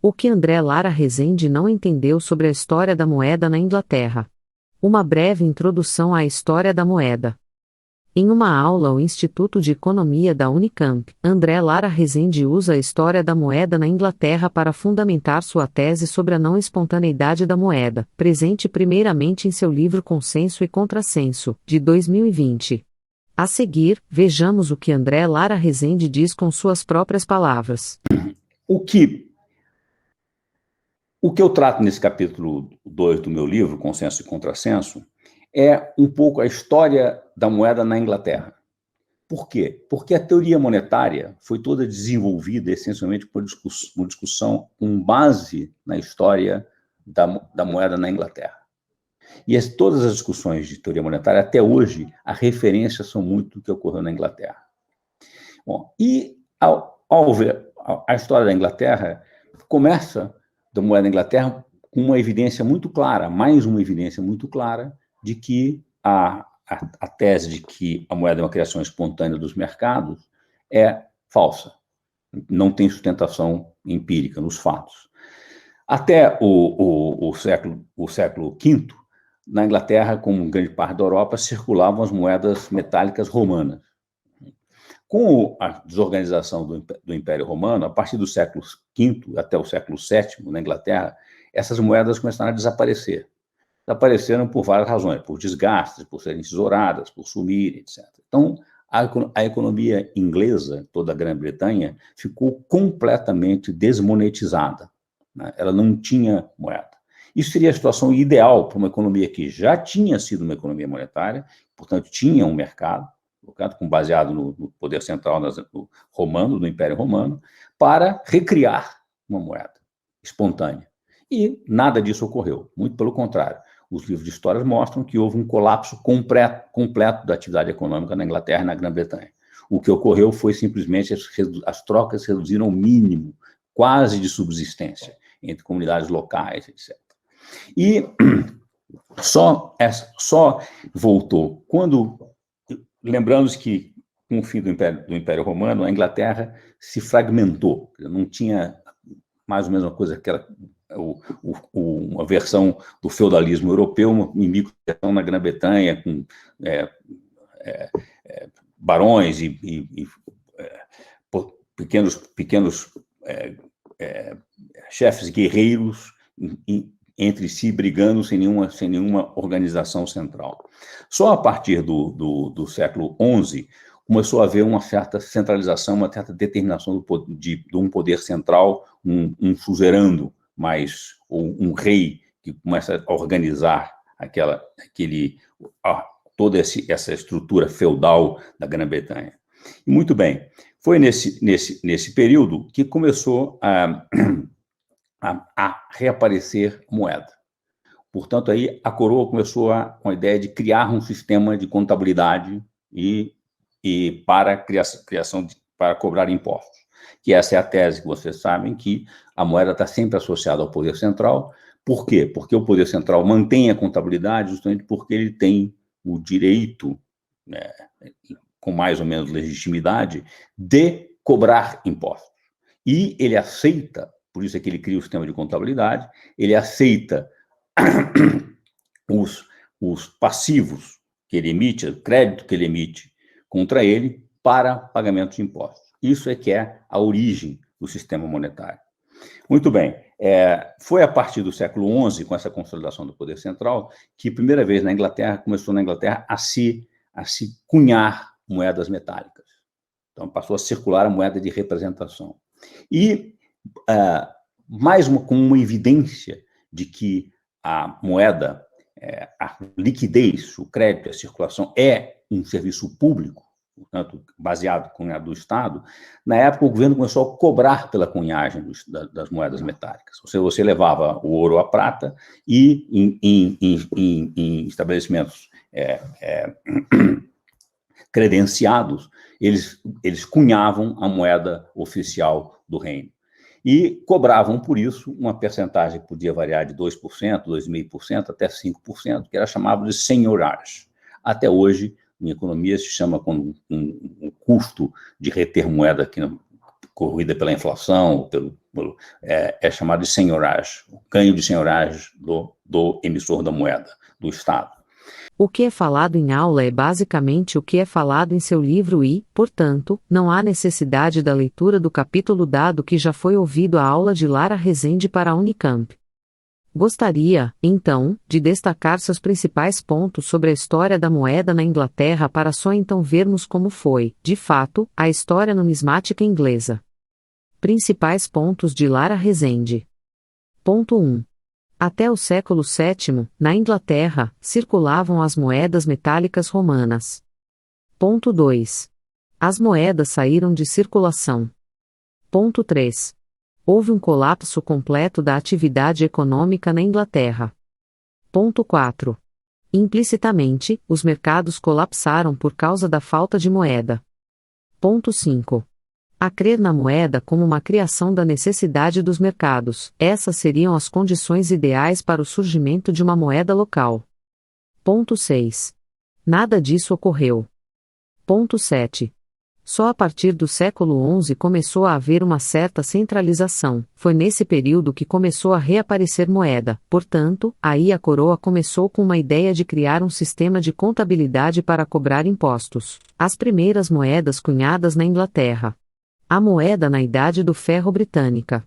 O que André Lara Rezende não entendeu sobre a história da moeda na Inglaterra. Uma breve introdução à história da moeda. Em uma aula ao Instituto de Economia da Unicamp, André Lara Rezende usa a história da moeda na Inglaterra para fundamentar sua tese sobre a não espontaneidade da moeda, presente primeiramente em seu livro Consenso e Contrassenso, de 2020. A seguir, vejamos o que André Lara Rezende diz com suas próprias palavras. O que eu trato nesse capítulo 2 do meu livro, Consenso e Contrassenso, é um pouco a história da moeda na Inglaterra. Por quê? Porque a teoria monetária foi toda desenvolvida essencialmente por uma discussão com base na história da moeda na Inglaterra. E todas as discussões de teoria monetária, até hoje, a referência são muito do que ocorreu na Inglaterra. Bom, e ao ver a história da Inglaterra, começa da moeda da Inglaterra com uma evidência muito clara, mais uma evidência muito clara, de que a tese de que a moeda é uma criação espontânea dos mercados é falsa. Não tem sustentação empírica nos fatos. Até o século V, na Inglaterra, como grande parte da Europa, circulavam as moedas metálicas romanas. Com a desorganização do Império Romano, a partir do século V até o século VII, na Inglaterra, essas moedas começaram a desaparecer. Desapareceram por várias razões, por desgastes, por serem tesouradas, por sumirem, etc. Então, a economia inglesa, toda a Grã-Bretanha, ficou completamente desmonetizada, né? Ela não tinha moeda. Isso seria a situação ideal para uma economia que já tinha sido uma economia monetária, portanto, tinha um mercado, baseado no poder central no Império Romano, para recriar uma moeda espontânea. E nada disso ocorreu, muito pelo contrário. Os livros de história mostram que houve um colapso completo da atividade econômica na Inglaterra e na Grã-Bretanha. O que ocorreu foi simplesmente as trocas se reduziram ao mínimo, quase de subsistência, entre comunidades locais, etc. E só voltou quando, lembramos que com o fim do Império Romano, a Inglaterra se fragmentou, não tinha mais ou menos uma coisa que era uma versão do feudalismo europeu, uma micro-versão na Grã-Bretanha, com barões e pequenos chefes guerreiros entre si brigando sem nenhuma organização central. Só a partir do século XI começou a haver uma certa centralização, uma certa determinação de um poder central, um suzerano, ou um rei que começa a organizar toda essa estrutura feudal da Grã-Bretanha. Muito bem, foi nesse período que começou a reaparecer moeda. Portanto, aí a coroa começou com a ideia de criar um sistema de contabilidade para cobrar impostos. Que essa é a tese que vocês sabem, que a moeda está sempre associada ao poder central. Por quê? Porque o poder central mantém a contabilidade justamente porque ele tem o direito, né, com mais ou menos legitimidade, de cobrar impostos. E ele aceita, por isso é que ele cria o sistema de contabilidade, ele aceita os passivos que ele emite, o crédito que ele emite contra ele para pagamento de impostos. Isso é que é a origem do sistema monetário. Muito bem, foi a partir do século XI, com essa consolidação do poder central, que, primeira vez começou na Inglaterra a se cunhar moedas metálicas. Então, passou a circular a moeda de representação. E, com uma evidência de que a moeda, a liquidez, o crédito, a circulação é um serviço público, portanto, baseado com a do Estado, na época o governo começou a cobrar pela cunhagem das moedas metálicas. Você levava o ouro, a prata, e em estabelecimentos credenciados, eles cunhavam a moeda oficial do reino. E cobravam, por isso, uma percentagem que podia variar de 2%, 2,5%, até 5%, que era chamado de seigniorage. Até hoje, em economia, se chama com um custo de reter moeda corroída pela inflação, é chamado de senhoragem, o ganho de senhoragem do emissor da moeda, do Estado. O que é falado em aula é basicamente o que é falado em seu livro e, portanto, não há necessidade da leitura do capítulo dado que já foi ouvido a aula de Lara Rezende para a Unicamp. Gostaria, então, de destacar seus principais pontos sobre a história da moeda na Inglaterra para só então vermos como foi, de fato, a história numismática inglesa. Principais pontos de Lara Rezende. Ponto 1. Até o século VII, na Inglaterra, circulavam as moedas metálicas romanas. Ponto 2. As moedas saíram de circulação. Ponto 3. Houve um colapso completo da atividade econômica na Inglaterra. Ponto 4. Implicitamente, os mercados colapsaram por causa da falta de moeda. Ponto 5. A crer na moeda como uma criação da necessidade dos mercados, essas seriam as condições ideais para o surgimento de uma moeda local. Ponto 6. Nada disso ocorreu. Ponto 7. Só a partir do século XI começou a haver uma certa centralização, foi nesse período que começou a reaparecer moeda, portanto, aí a coroa começou com uma ideia de criar um sistema de contabilidade para cobrar impostos. As primeiras moedas cunhadas na Inglaterra. A moeda na Idade do Ferro britânica.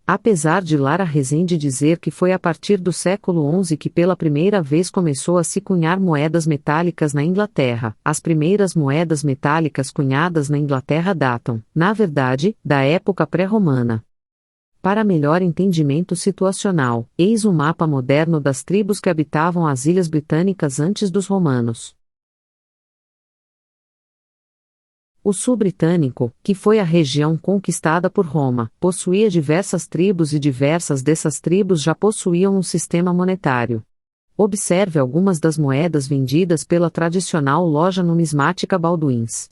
Apesar de Lara Rezende dizer que foi a partir do século XI que pela primeira vez começou a se cunhar moedas metálicas na Inglaterra, as primeiras moedas metálicas cunhadas na Inglaterra datam, na verdade, da época pré-romana. Para melhor entendimento situacional, eis o mapa moderno das tribos que habitavam as ilhas britânicas antes dos romanos. O sul britânico, que foi a região conquistada por Roma, possuía diversas tribos e diversas dessas tribos já possuíam um sistema monetário. Observe algumas das moedas vendidas pela tradicional loja numismática Baldwins.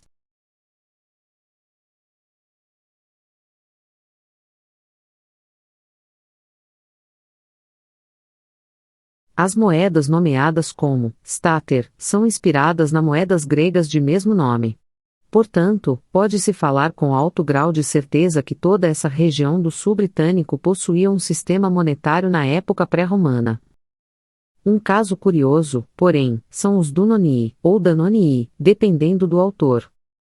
As moedas nomeadas como stater são inspiradas nas moedas gregas de mesmo nome. Portanto, pode-se falar com alto grau de certeza que toda essa região do sul britânico possuía um sistema monetário na época pré-romana. Um caso curioso, porém, são os Dunonii, ou Danonii, dependendo do autor.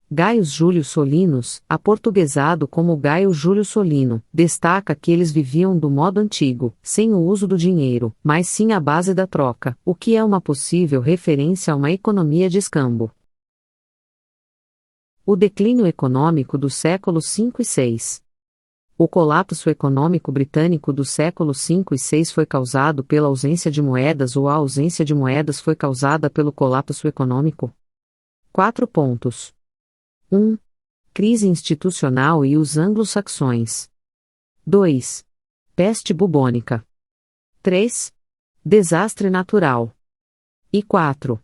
Gaius Júlio Solinos, aportuguesado como Gaio Júlio Solino, destaca que eles viviam do modo antigo, sem o uso do dinheiro, mas sim à base da troca, o que é uma possível referência a uma economia de escambo. O declínio econômico dos séculos V e VI. O colapso econômico britânico dos séculos V e VI foi causado pela ausência de moedas ou a ausência de moedas foi causada pelo colapso econômico? 4 pontos. 1. Crise institucional e os anglo-saxões. 2. Peste bubônica. 3. Desastre natural. E 4.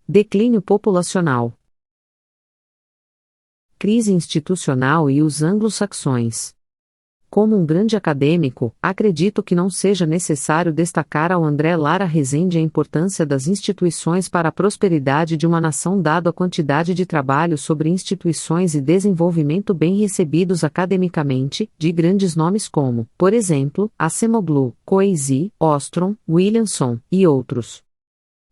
Declínio populacional. Crise institucional e os anglo-saxões. Como um grande acadêmico, acredito que não seja necessário destacar ao André Lara Rezende a importância das instituições para a prosperidade de uma nação dado a quantidade de trabalho sobre instituições e desenvolvimento bem recebidos academicamente, de grandes nomes como, por exemplo, Acemoglu, Coetzee, Ostrom, Williamson, e outros.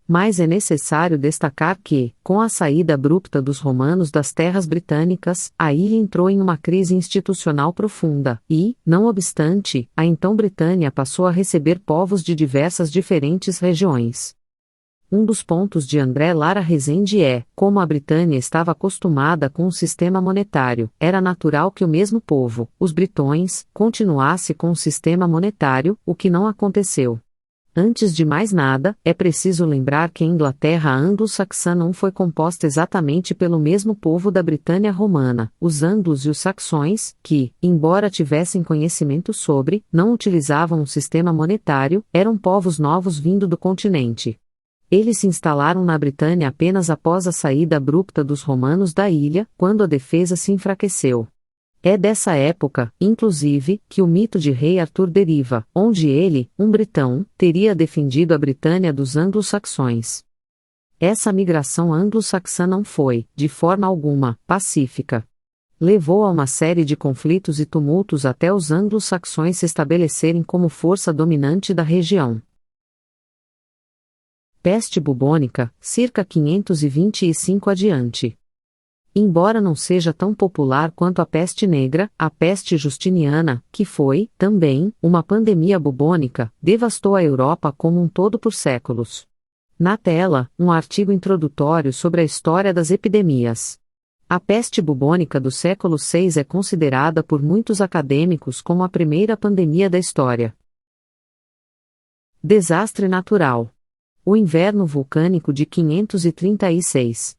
Mas é necessário destacar que, com a saída abrupta dos romanos das terras britânicas, a ilha entrou em uma crise institucional profunda, e, não obstante, a então Britânia passou a receber povos de diversas diferentes regiões. Um dos pontos de André Lara Rezende é, como a Britânia estava acostumada com um sistema monetário, era natural que o mesmo povo, os britões, continuasse com um sistema monetário, o que não aconteceu. Antes de mais nada, é preciso lembrar que a Inglaterra anglo-saxã não foi composta exatamente pelo mesmo povo da Britânia romana, os anglos e os saxões, que, embora tivessem conhecimento sobre, não utilizavam um sistema monetário, eram povos novos vindo do continente. Eles se instalaram na Britânia apenas após a saída abrupta dos romanos da ilha, quando a defesa se enfraqueceu. É dessa época, inclusive, que o mito de Rei Arthur deriva, onde ele, um britão, teria defendido a Britânia dos anglo-saxões. Essa migração anglo-saxã não foi, de forma alguma, pacífica. Levou a uma série de conflitos e tumultos até os anglo-saxões se estabelecerem como força dominante da região. Peste bubônica, circa 525 adiante. Embora não seja tão popular quanto a peste negra, a peste justiniana, que foi, também, uma pandemia bubônica, devastou a Europa como um todo por séculos. Na tela, um artigo introdutório sobre a história das epidemias. A peste bubônica do século VI é considerada por muitos acadêmicos como a primeira pandemia da história. Desastre natural. O inverno vulcânico de 536.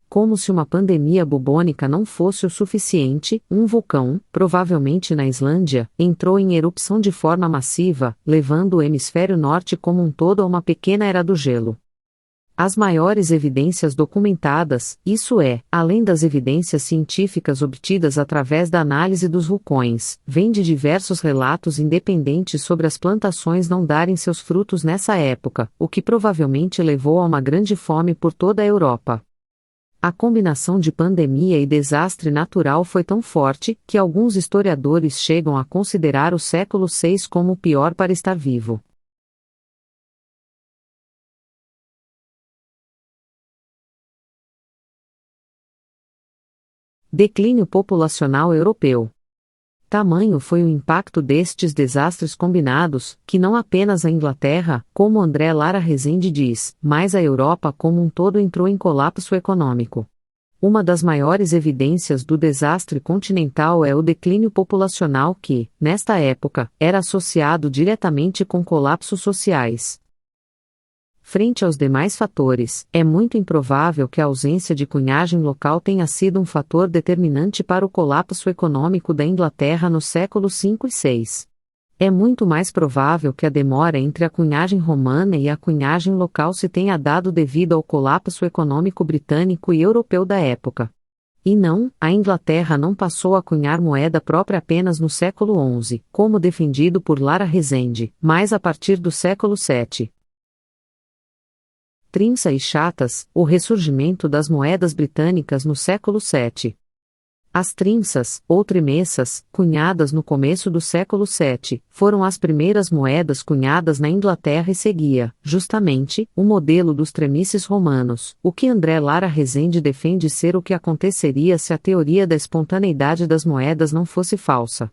Como se uma pandemia bubônica não fosse o suficiente, um vulcão, provavelmente na Islândia, entrou em erupção de forma massiva, levando o hemisfério norte como um todo a uma pequena era do gelo. As maiores evidências documentadas, isso é, além das evidências científicas obtidas através da análise dos vulcões, vêm de diversos relatos independentes sobre as plantações não darem seus frutos nessa época, o que provavelmente levou a uma grande fome por toda a Europa. A combinação de pandemia e desastre natural foi tão forte, que alguns historiadores chegam a considerar o século VI como o pior para estar vivo. Declínio populacional europeu. Tamanho foi o impacto destes desastres combinados, que não apenas a Inglaterra, como André Lara Rezende diz, mas a Europa como um todo entrou em colapso econômico. Uma das maiores evidências do desastre continental é o declínio populacional que, nesta época, era associado diretamente com colapsos sociais. Frente aos demais fatores, é muito improvável que a ausência de cunhagem local tenha sido um fator determinante para o colapso econômico da Inglaterra no século V e VI. É muito mais provável que a demora entre a cunhagem romana e a cunhagem local se tenha dado devido ao colapso econômico britânico e europeu da época. E não, a Inglaterra não passou a cunhar moeda própria apenas no século XI, como defendido por Lara Rezende, mas a partir do século VII. Trinça e chatas, o ressurgimento das moedas britânicas no século VII. As trinças, ou trimessas, cunhadas no começo do século VII, foram as primeiras moedas cunhadas na Inglaterra e seguia, justamente, o modelo dos tremices romanos, o que André Lara Rezende defende ser o que aconteceria se a teoria da espontaneidade das moedas não fosse falsa.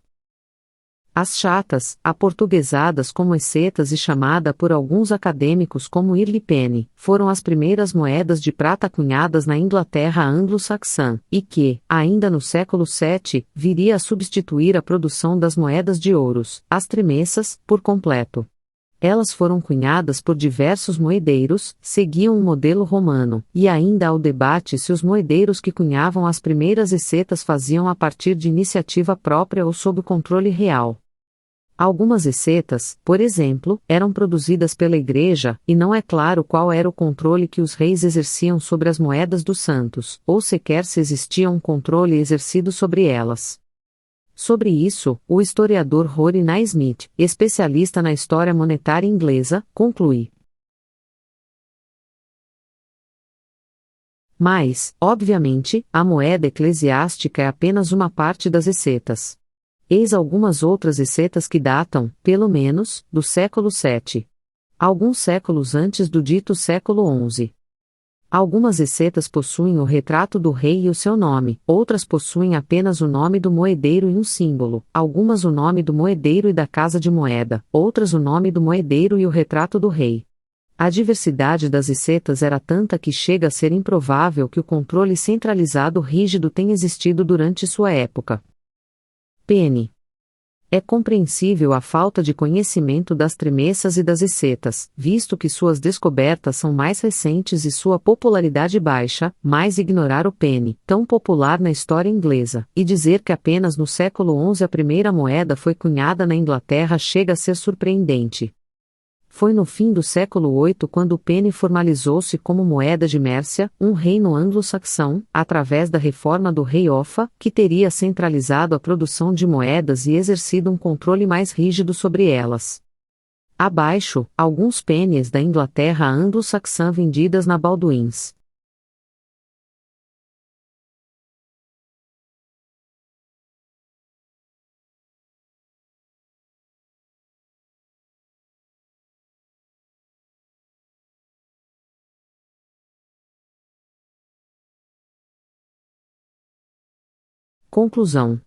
As chatas, aportuguesadas como essetas e chamada por alguns acadêmicos como early penny, foram as primeiras moedas de prata cunhadas na Inglaterra anglo-saxã, e que, ainda no século VII, viria a substituir a produção das moedas de ouros, as trimessas, por completo. Elas foram cunhadas por diversos moedeiros, seguiam um modelo romano, e ainda há o debate se os moedeiros que cunhavam as primeiras essetas faziam a partir de iniciativa própria ou sob controle real. Algumas essetas, por exemplo, eram produzidas pela Igreja, e não é claro qual era o controle que os reis exerciam sobre as moedas dos santos, ou sequer se existia um controle exercido sobre elas. Sobre isso, o historiador Rory Naismith, especialista na história monetária inglesa, conclui. Mas, obviamente, a moeda eclesiástica é apenas uma parte das essetas. Eis algumas outras essetas que datam, pelo menos, do século VII. Alguns séculos antes do dito século XI. Algumas essetas possuem o retrato do rei e o seu nome, outras possuem apenas o nome do moedeiro e um símbolo, algumas o nome do moedeiro e da casa de moeda, outras o nome do moedeiro e o retrato do rei. A diversidade das essetas era tanta que chega a ser improvável que o controle centralizado rígido tenha existido durante sua época. Penny. É compreensível a falta de conhecimento das tremessas e das essetas, visto que suas descobertas são mais recentes e sua popularidade baixa, mas ignorar o penny, tão popular na história inglesa, e dizer que apenas no século XI a primeira moeda foi cunhada na Inglaterra chega a ser surpreendente. Foi no fim do século VIII quando o penny formalizou-se como moeda de Mércia, um reino anglo-saxão, através da reforma do rei Offa, que teria centralizado a produção de moedas e exercido um controle mais rígido sobre elas. Abaixo, alguns pennies da Inglaterra anglo-saxã vendidas na Baldwins. Conclusão.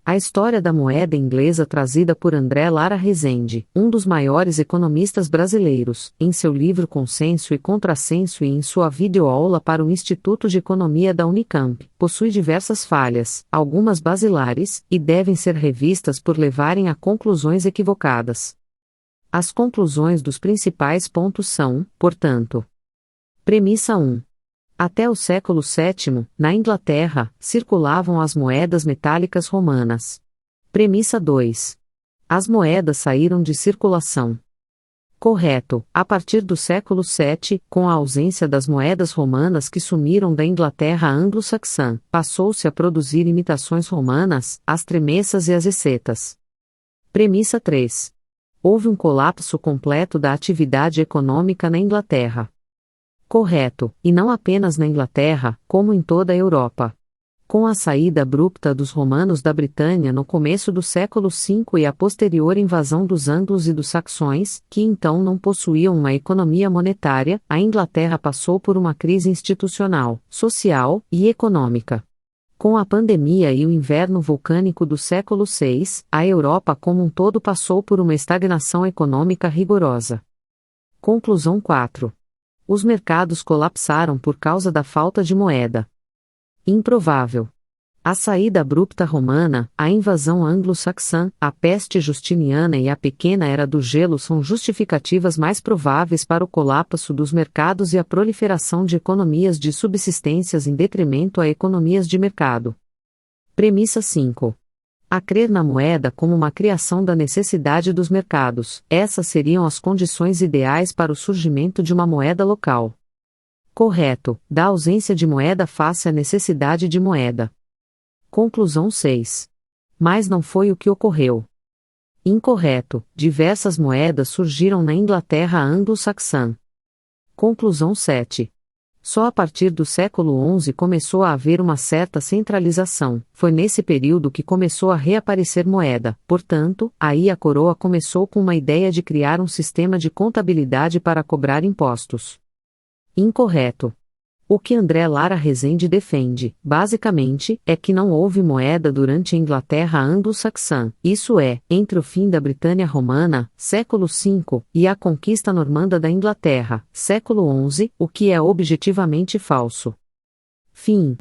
A história da moeda inglesa trazida por André Lara Rezende, um dos maiores economistas brasileiros, em seu livro Consenso e Contrassenso e em sua videoaula para o Instituto de Economia da Unicamp, possui diversas falhas, algumas basilares, e devem ser revistas por levarem a conclusões equivocadas. As conclusões dos principais pontos são, portanto: Premissa 1. Até o século VII, na Inglaterra, circulavam as moedas metálicas romanas. Premissa 2. As moedas saíram de circulação. Correto. A partir do século VII, com a ausência das moedas romanas que sumiram da Inglaterra anglo-saxã, passou-se a produzir imitações romanas, as tremessas e as essetas. Premissa 3. Houve um colapso completo da atividade econômica na Inglaterra. Correto, e não apenas na Inglaterra, como em toda a Europa. Com a saída abrupta dos romanos da Britânia no começo do século V e a posterior invasão dos anglos e dos saxões, que então não possuíam uma economia monetária, a Inglaterra passou por uma crise institucional, social e econômica. Com a pandemia e o inverno vulcânico do século VI, a Europa como um todo passou por uma estagnação econômica rigorosa. Conclusão 4. Os mercados colapsaram por causa da falta de moeda. Improvável. A saída abrupta romana, a invasão anglo-saxã, a peste justiniana e a pequena era do gelo são justificativas mais prováveis para o colapso dos mercados e a proliferação de economias de subsistências em detrimento a economias de mercado. Premissa 5. A crer na moeda como uma criação da necessidade dos mercados, essas seriam as condições ideais para o surgimento de uma moeda local. Correto, da ausência de moeda face à necessidade de moeda. Conclusão 6. Mas não foi o que ocorreu. Incorreto, diversas moedas surgiram na Inglaterra anglo-saxã. Conclusão 7. Só a partir do século XI começou a haver uma certa centralização, foi nesse período que começou a reaparecer moeda, portanto, aí a coroa começou com uma ideia de criar um sistema de contabilidade para cobrar impostos. Incorreto. O que André Lara Rezende defende, basicamente, é que não houve moeda durante a Inglaterra anglo-saxã, isso é, entre o fim da Britânia romana, século V, e a conquista normanda da Inglaterra, século XI, o que é objetivamente falso. Fim.